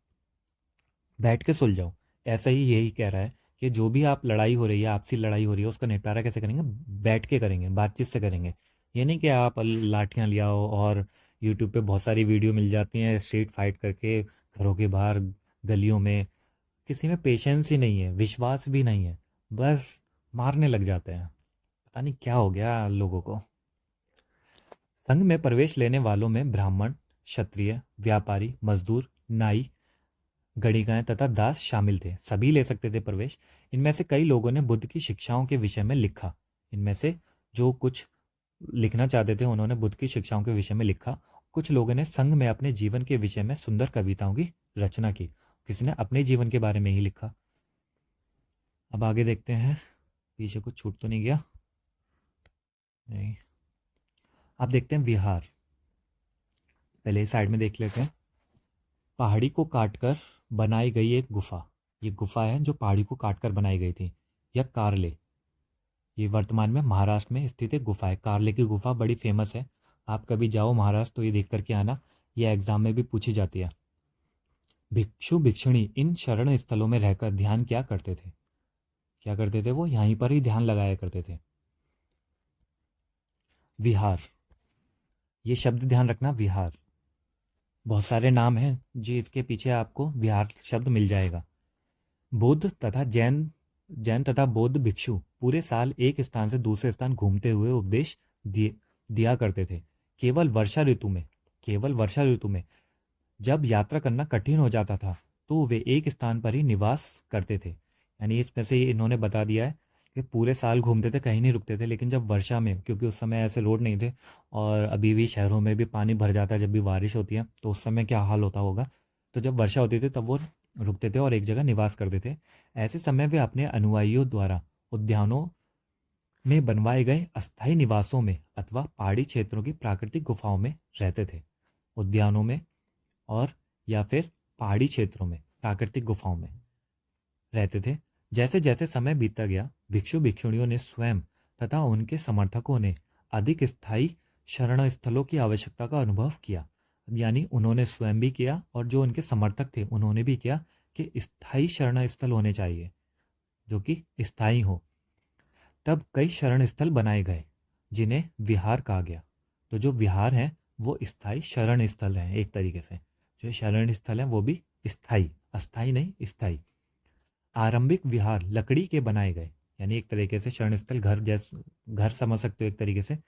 बैठ के सुलझाओ। ऐसा ही यही कह रहा है कि जो भी आप लड़ाई हो रही है, आपसी लड़ाई हो रही है, उसका निपटारा कैसे करेंगे? बैठ के करेंगे, बातचीत से करेंगे। ये नहीं कि आप लाठियाँ ले आओ, और यूट्यूब पे बहुत सारी वीडियो मिल जाती हैं स्ट्रीट फाइट करके घरों के बाहर, गलियों में। किसी में पेशेंस ही नहीं है, विश्वास भी नहीं है, बस मारने लग जाते हैं। पता नहीं क्या हो गया लोगों को। संघ में प्रवेश लेने वालों में ब्राह्मण, क्षत्रिय, व्यापारी, मजदूर, नाई, गणिकाएं तथा दास शामिल थे। सभी ले सकते थे प्रवेश। इनमें से कई लोगों ने बुद्ध की शिक्षाओं के विषय में लिखा। इनमें से जो कुछ लिखना चाहते थे उन्होंने बुद्ध की शिक्षाओं के विषय में लिखा। कुछ लोगों ने संघ में अपने जीवन के विषय में सुंदर कविताओं की रचना की। किसी ने अपने जीवन के बारे में ही लिखा। अब आगे देखते हैं, पीछे कुछ छूट तो नहीं गया? नहीं। अब देखते हैं विहार। पहले साइड में देख लेते हैं। पहाड़ी को काटकर बनाई गई एक गुफा। ये गुफा है जो पहाड़ी को काटकर बनाई गई थी। यह कारले, ये वर्तमान में महाराष्ट्र में स्थित एक गुफा है। कारले की गुफा बड़ी फेमस है। आप कभी जाओ महाराष्ट्र तो ये देख करके आना, ये एग्जाम में भी पूछी जाती है। भिक्षु भिक्षुणी इन शरण स्थलों में रहकर ध्यान क्या करते थे? क्या करते थे? वो यहीं पर ही ध्यान लगाया करते थे। विहार, ये शब्द ध्यान रखना, विहार। बहुत सारे नाम हैं जिसके पीछे आपको विहार शब्द मिल जाएगा। बौद्ध तथा जैन जैन तथा बौद्ध भिक्षु पूरे साल एक स्थान से दूसरे स्थान घूमते हुए उपदेश दिया करते थे। केवल वर्षा ऋतु में केवल वर्षा ऋतु में जब यात्रा करना कठिन हो जाता था तो वे एक स्थान पर ही निवास करते थे। यानी इसमें से इन्होंने बता दिया है कि पूरे साल घूमते थे, कहीं नहीं रुकते थे, लेकिन जब वर्षा में, क्योंकि उस समय ऐसे रोड नहीं थे और अभी भी शहरों में भी पानी भर जाता है जब भी बारिश होती है, तो उस समय क्या हाल होता होगा। तो जब वर्षा होती थी तब वो रुकते थे और एक जगह निवास करते थे। ऐसे समय वे अपने अनुयायियों द्वारा उद्यानों में बनवाए गए अस्थायी निवासों में अथवा पहाड़ी क्षेत्रों की प्राकृतिक गुफाओं में रहते थे। उद्यानों में और या फिर पहाड़ी क्षेत्रों में प्राकृतिक गुफाओं में रहते थे। जैसे जैसे समय बीतता गया, भिक्षु भिक्षुणियों ने स्वयं तथा उनके समर्थकों ने अधिक स्थायी शरण स्थलों की आवश्यकता का अनुभव किया। यानी उन्होंने स्वयं भी किया और जो उनके समर्थक थे उन्होंने भी किया कि स्थायी शरण स्थल होने चाहिए जो कि स्थायी हो। तब कई शरण स्थल बनाए गए जिन्हें विहार कहा गया। तो जो विहार हैं वो स्थायी शरण स्थल हैं। एक तरीके से जो शरण स्थल हैं वो भी स्थायी, अस्थायी नहीं, स्थायी। आरंभिक विहार लकड़ी के बनाए गए, यानी एक तरीके से शरण स्थल घर जैसे घर समझ सकते हो एक तरीके से।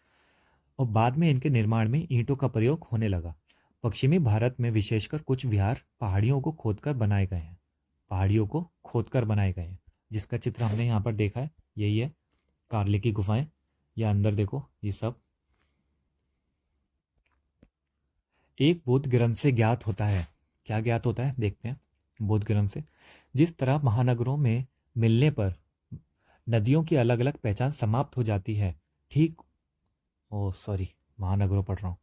और बाद में इनके निर्माण में ईंटों का प्रयोग होने लगा। पश्चिमी भारत में विशेषकर कुछ विहार पहाड़ियों को खोदकर बनाए गए हैं। पहाड़ियों को खोदकर बनाए गए हैं, जिसका चित्र हमने यहाँ पर देखा है, यही है कारले की गुफाएं। या अंदर देखो, ये सब एक बौद्ध ग्रंथ से ज्ञात होता है। क्या ज्ञात होता है देखते हैं। बौद्ध ग्रंथ से जिस तरह महानगरों में मिलने पर नदियों की अलग अलग पहचान समाप्त हो जाती है, ठीक ओ सॉरी महानगरों पढ़ रहा हूँ।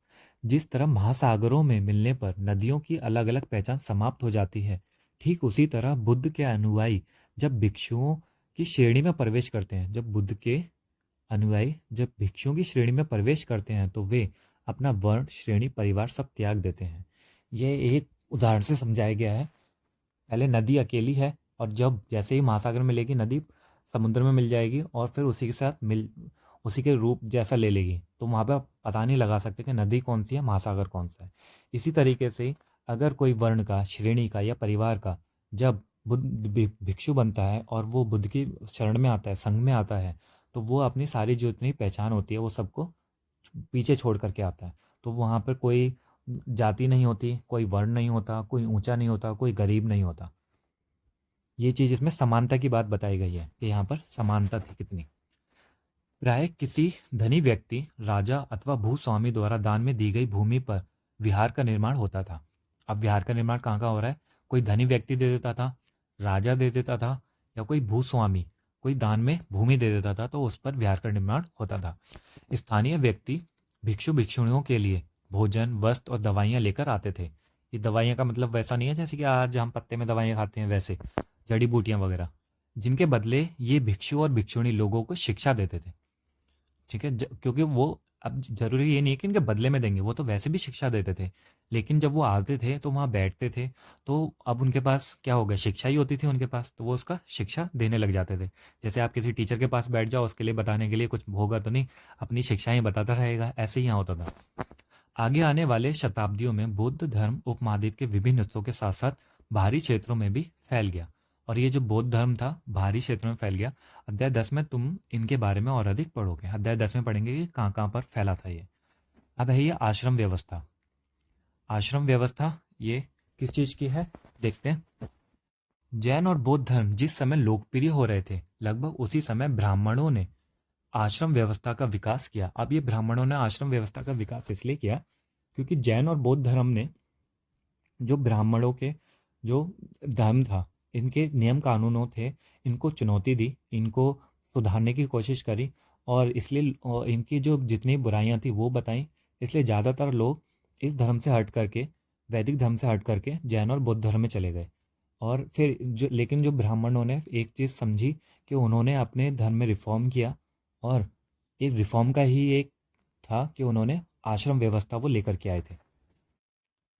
जिस तरह महासागरों में मिलने पर नदियों की अलग अलग पहचान समाप्त हो जाती है, ठीक उसी तरह बुद्ध के अनुयायी जब भिक्षुओं की श्रेणी में प्रवेश करते हैं, जब भिक्षुओं की श्रेणी में प्रवेश करते हैं तो वे अपना वर्ण, श्रेणी, परिवार सब त्याग देते हैं। यह एक उदाहरण से समझाया गया है। पहले नदी अकेली है और जब जैसे ही महासागर मिलेगी, नदी समुद्र में मिल जाएगी और फिर उसी के साथ उसी के रूप जैसा ले लेगी, तो वहाँ पे आप पता नहीं लगा सकते कि नदी कौन सी है, महासागर कौन सा है। इसी तरीके से अगर कोई वर्ण का, श्रेणी का या परिवार का जब भिक्षु बनता है और वो बुद्ध की शरण में आता है, संघ में आता है, तो वो अपनी सारी जो इतनी पहचान होती है वो सबको पीछे छोड़ करके आता है। तो वहाँ पर कोई जाति नहीं होती, कोई वर्ण नहीं होता, कोई ऊंचा नहीं होता, कोई गरीब नहीं होता। ये चीज़ इसमें समानता की बात बताई गई है कि यहाँ पर समानता थी कितनी। प्राय किसी धनी व्यक्ति, राजा अथवा भूस्वामी द्वारा दान में दी गई भूमि पर विहार का निर्माण होता था। अब विहार का निर्माण कहाँ कहाँ हो रहा है? कोई धनी व्यक्ति दे देता था, राजा दे देता था, या कोई भूस्वामी कोई दान में भूमि दे देता था, तो उस पर विहार का निर्माण होता था। स्थानीय व्यक्ति भिक्षु भिक्षुणियों के लिए भोजन, वस्त्र और दवाइयाँ लेकर आते थे। ये दवाइयाँ का मतलब वैसा नहीं है जैसे कि आज हम पत्ते में दवाइयाँ खाते हैं, वैसे जड़ी बूटियाँ वगैरह, जिनके बदले ये भिक्षु और भिक्षुणी लोगों को शिक्षा देते थे। ठीक है, क्योंकि वो अब जरूरी ये नहीं है कि इनके बदले में देंगे, वो तो वैसे भी शिक्षा देते थे, लेकिन जब वो आते थे तो वहाँ बैठते थे, तो अब उनके पास क्या हो गया, शिक्षा ही होती थी उनके पास, तो वो उसका शिक्षा देने लग जाते थे। जैसे आप किसी टीचर के पास बैठ जाओ, उसके लिए बताने के लिए कुछ होगा तो नहीं, अपनी शिक्षाएं बताता रहेगा, ऐसे ही यहाँ होता था। आगे आने वाले शताब्दियों में बौद्ध धर्म उपमहाद्वीप के विभिन्न हिस्सों के साथ साथ बाहरी क्षेत्रों में भी फैल गया। और ये जो बौद्ध धर्म था बाहरी क्षेत्रों में फैल गया। अध्याय 10 में तुम इनके बारे में और अधिक पढ़ोगे। अध्याय 10 में पढ़ेंगे कि कहाँ कहाँ पर फैला था ये। अब है ये आश्रम व्यवस्था। आश्रम व्यवस्था ये किस चीज़ की है देखते हैं। जैन और बौद्ध धर्म जिस समय लोकप्रिय हो रहे थे, लगभग उसी समय ब्राह्मणों ने आश्रम व्यवस्था का विकास किया। अब ये ब्राह्मणों ने आश्रम व्यवस्था का विकास इसलिए किया क्योंकि जैन और बौद्ध धर्म ने जो ब्राह्मणों के जो धर्म था, इनके नियम कानूनों थे, इनको चुनौती दी, इनको सुधारने की कोशिश करी, और इसलिए इनकी जो जितनी बुराइयां थी वो बताई। इसलिए ज़्यादातर लोग इस धर्म से हट करके, वैदिक धर्म से हट करके जैन और बौद्ध धर्म में चले गए। और फिर लेकिन जो ब्राह्मणों ने एक चीज़ समझी कि उन्होंने अपने धर्म में रिफॉर्म किया, और एक रिफॉर्म का ही एक था कि उन्होंने आश्रम व्यवस्था वो लेकर के आए थे।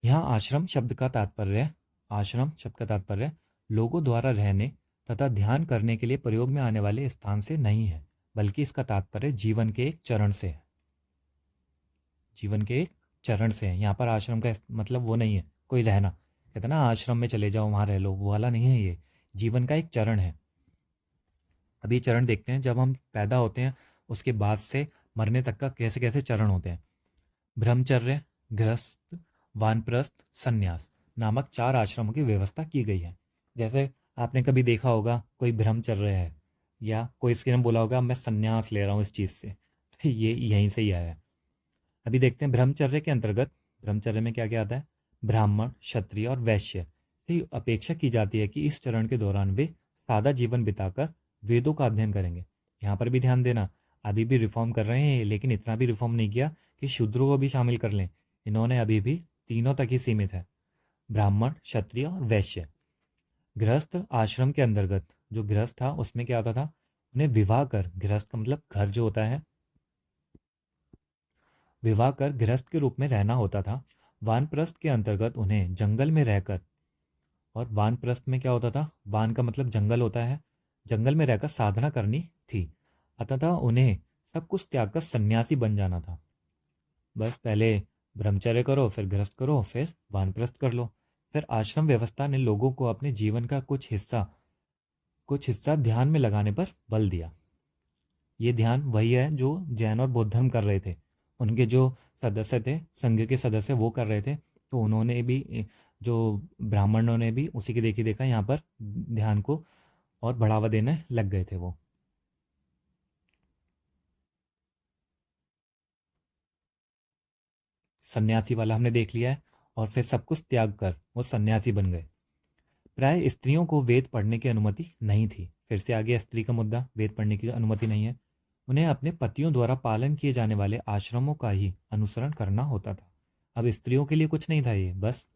यहाँ आश्रम शब्द का तात्पर्य लोगों द्वारा रहने तथा ध्यान करने के लिए प्रयोग में आने वाले स्थान से नहीं है, बल्कि इसका तात्पर्य जीवन के एक चरण से है। जीवन के एक चरण से है। यहाँ पर आश्रम का मतलब वो नहीं है कोई रहना, कहते ना आश्रम में चले जाओ वहाँ रह लो, वो वाला नहीं है ये। जीवन का एक चरण है। अभी चरण देखते हैं, जब हम पैदा होते हैं उसके बाद से मरने तक का कैसे कैसे चरण होते हैं। ब्रह्मचर्य, गृहस्थ, वानप्रस्थ, संन्यास नामक 4 आश्रमों की व्यवस्था की गई है। जैसे आपने कभी देखा होगा कोई ब्रह्मचर्य है, या कोई इसके ने बोला होगा मैं संन्यास ले रहा हूँ इस चीज़ से, तो ये यहीं से ही आया है। अभी देखते हैं ब्रह्मचर्य के अंतर्गत, ब्रह्मचर्य में क्या क्या आता है। ब्राह्मण, क्षत्रिय और वैश्य से अपेक्षा की जाती है कि इस चरण के दौरान वे सादा जीवन बिताकर वेदों का अध्ययन करेंगे। यहाँ पर भी ध्यान देना, अभी भी रिफॉर्म कर रहे हैं, लेकिन इतना भी रिफॉर्म नहीं किया कि शूद्रों को भी शामिल कर लें। इन्होंने अभी भी तीनों तक ही सीमित है, ब्राह्मण, क्षत्रिय और वैश्य। गृहस्थ आश्रम के अंतर्गत जो गृहस्थ था उसमें क्या आता था, उन्हें विवाह कर, गृहस्थ का मतलब घर जो होता है, विवाह कर गृहस्थ के रूप में रहना होता था। वानप्रस्थ के अंतर्गत उन्हें जंगल में रहकर, और वानप्रस्थ में क्या होता था, वान का मतलब जंगल होता है, जंगल में रहकर साधना करनी थी। अतः उन्हें सब कुछ त्याग कर सन्यासी बन जाना था। बस पहले ब्रह्मचर्य करो, फिर गृहस्थ करो, फिर वानप्रस्थ कर लो। फिर आश्रम व्यवस्था ने लोगों को अपने जीवन का कुछ हिस्सा ध्यान में लगाने पर बल दिया। ये ध्यान वही है जो जैन और बौद्ध धर्म कर रहे थे। उनके जो सदस्य थे, संघ के सदस्य, वो कर रहे थे, तो उन्होंने भी, जो ब्राह्मणों ने भी उसी की देखी देखा यहाँ पर ध्यान को और बढ़ावा देने लग गए थे वो। सन्यासी वाला हमने देख लिया है, और फिर सब कुछ त्याग कर वो सन्यासी बन गए। प्राय स्त्रियों को वेद पढ़ने की अनुमति नहीं थी। फिर से आ गया स्त्री का मुद्दा, वेद पढ़ने की अनुमति नहीं है। उन्हें अपने पतियों द्वारा पालन किए जाने वाले आश्रमों का ही अनुसरण करना होता था। अब स्त्रियों के लिए कुछ नहीं था ये, बस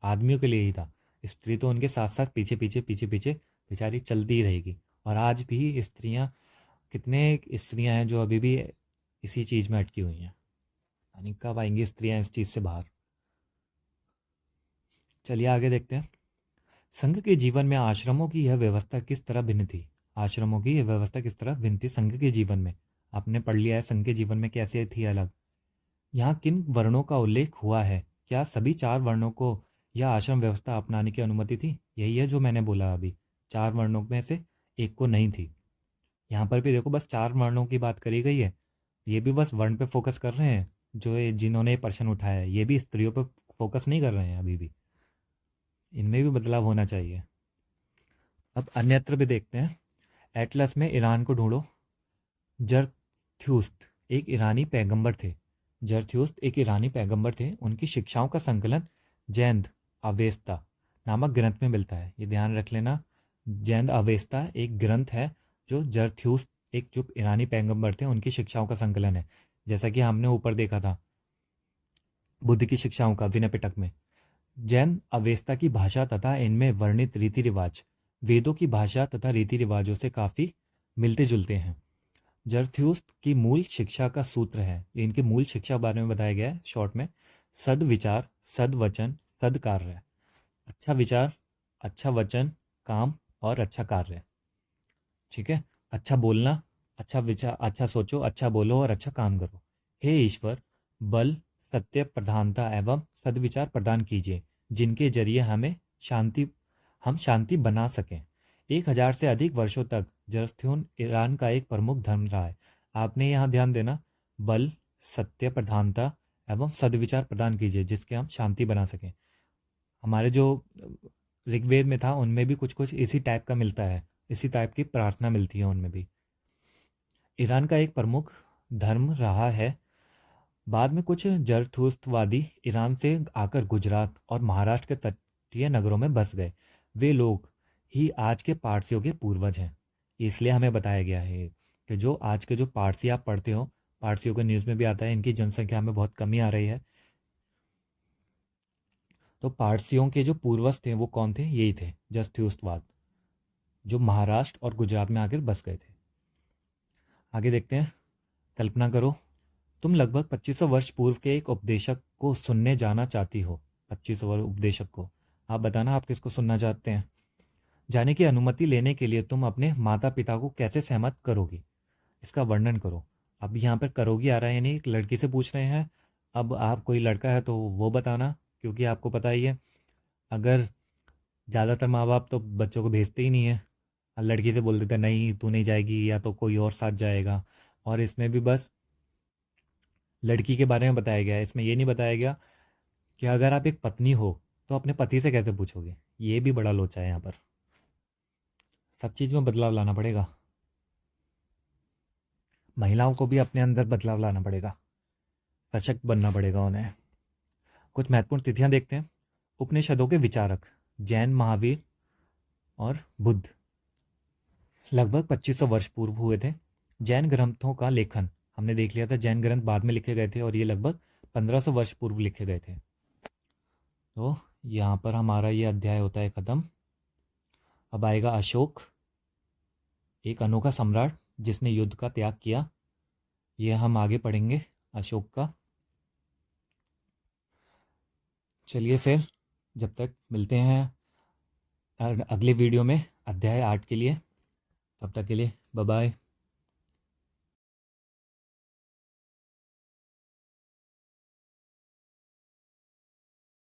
आदमियों के लिए ही था। स्त्री तो उनके साथ साथ पीछे पीछे पीछे पीछे बेचारी चलती ही रहेगी। और आज भी स्त्रियां, कितने स्त्रियां हैं जो अभी भी इसी चीज़ में अटकी हुई हैं। यानी कब आएंगी स्त्रियां इस चीज़ से बाहर। चलिए आगे देखते हैं। संघ के जीवन में आश्रमों की यह व्यवस्था किस तरह भिन्न थी। आश्रमों की यह व्यवस्था किस तरह भिन्न थी संघ के जीवन में। आपने पढ़ लिया है संघ के जीवन में कैसे थी अलग। यहाँ किन वर्णों का उल्लेख हुआ है, क्या सभी 4 वर्णों को यह आश्रम व्यवस्था अपनाने की अनुमति थी। यही है जो मैंने बोला अभी, 4 वर्णों में से एक को नहीं थी। यहाँ पर भी देखो बस 4 वर्णों की बात करी गई है। ये भी बस वर्ण पे फोकस कर रहे हैं, जो जिन्होंने ये प्रश्न उठाया है, ये भी स्त्रियों पर फोकस नहीं कर रहे हैं अभी भी। इनमें भी बदलाव होना चाहिए। अब अन्यत्र भी देखते हैं। एटलस में ईरान को ढूंढो। जरथ्यूस्त एक ईरानी पैगंबर थे। जरथ्यूस्त एक ईरानी पैगंबर थे। उनकी शिक्षाओं का संकलन जैन अवेस्ता नामक ग्रंथ में मिलता है। ये ध्यान रख लेना, जैन अवेस्ता एक ग्रंथ है जो जरथ्यूस्त एक जो ईरानी पैगंबर थे उनकी शिक्षाओं का संकलन है। जैसा कि हमने ऊपर देखा था बुद्ध की शिक्षाओं का विनय पिटक में। जैन अवेस्ता की भाषा तथा इनमें वर्णित रीति रिवाज वेदों की भाषा तथा रीति रिवाजों से काफ़ी मिलते जुलते हैं। जरथ्यूस्त की मूल शिक्षा का सूत्र है, इनके मूल शिक्षा बारे में बताया गया है शॉर्ट में। सद विचार, सद वचन, सद कार्य। अच्छा विचार, अच्छा वचन, काम और अच्छा कार्य। ठीक है, अच्छा बोलना, अच्छा विचार, अच्छा सोचो, अच्छा बोलो और अच्छा काम करो। हे ईश्वर, बल, सत्य, प्रधानता एवं सद्विचार प्रदान कीजिए, जिनके जरिए हम शांति बना सकें। 1000 से अधिक वर्षों तक जरथ्यून ईरान का एक प्रमुख धर्म रहा है। आपने यहाँ ध्यान देना, बल, सत्य, प्रधानता एवं सद्विचार प्रदान कीजिए जिसके हम शांति बना सकें। हमारे जो ऋग्वेद में था उनमें भी कुछ कुछ इसी टाइप का मिलता है, इसी टाइप की प्रार्थना मिलती है उनमें भी। ईरान का एक प्रमुख धर्म रहा है। बाद में कुछ जरथुस्त्रवादी ईरान से आकर गुजरात और महाराष्ट्र के तटीय नगरों में बस गए। वे लोग ही आज के पारसियों के पूर्वज हैं। इसलिए हमें बताया गया है कि जो आज के जो पारसी आप पढ़ते हो, पारसियों के न्यूज़ में भी आता है इनकी जनसंख्या में बहुत कमी आ रही है। तो पारसियों के जो पूर्वज थे वो कौन थे? यही थे, जरथुस्त्रवाद, जो महाराष्ट्र और गुजरात में आकर बस गए थे। आगे देखते हैं। कल्पना करो, तुम लगभग 2500 वर्ष पूर्व के एक उपदेशक को सुनने जाना चाहती हो। 2500 वर्ष उपदेशक को, आप बताना आप किसको सुनना चाहते हैं। जाने की अनुमति लेने के लिए तुम अपने माता पिता को कैसे सहमत करोगी, इसका वर्णन करो। अब यहाँ पर करोगी आ रहा है, यानी एक लड़की से पूछ रहे हैं। अब आप कोई लड़का है तो वो बताना, क्योंकि आपको पता ही है, अगर ज़्यादातर माँ बाप तो बच्चों को भेजते ही नहीं है। लड़की से बोल देते हैं, नहीं तू नहीं जाएगी, या तो कोई और साथ जाएगा। और इसमें भी बस लड़की के बारे में बताया गया है, इसमें ये नहीं बताया गया कि अगर आप एक पत्नी हो तो अपने पति से कैसे पूछोगे। ये भी बड़ा लोचा है यहाँ पर। सब चीज़ में बदलाव लाना पड़ेगा, महिलाओं को भी अपने अंदर बदलाव लाना पड़ेगा, सशक्त बनना पड़ेगा उन्हें। कुछ महत्वपूर्ण तिथियां देखते हैं। उपनिषदों के विचारक जैन, महावीर और बुद्ध लगभग 2500 वर्ष पूर्व हुए थे। जैन ग्रंथों का लेखन हमने देख लिया था, जैन ग्रंथ बाद में लिखे गए थे और ये लगभग 1500 वर्ष पूर्व लिखे गए थे। तो यहाँ पर हमारा ये अध्याय होता है ख़त्म। अब आएगा अशोक, एक अनोखा सम्राट जिसने युद्ध का त्याग किया। ये हम आगे पढ़ेंगे अशोक का। चलिए फिर, जब तक मिलते हैं अगले वीडियो में अध्याय 8 के लिए। तब तक के लिए बाय बाय।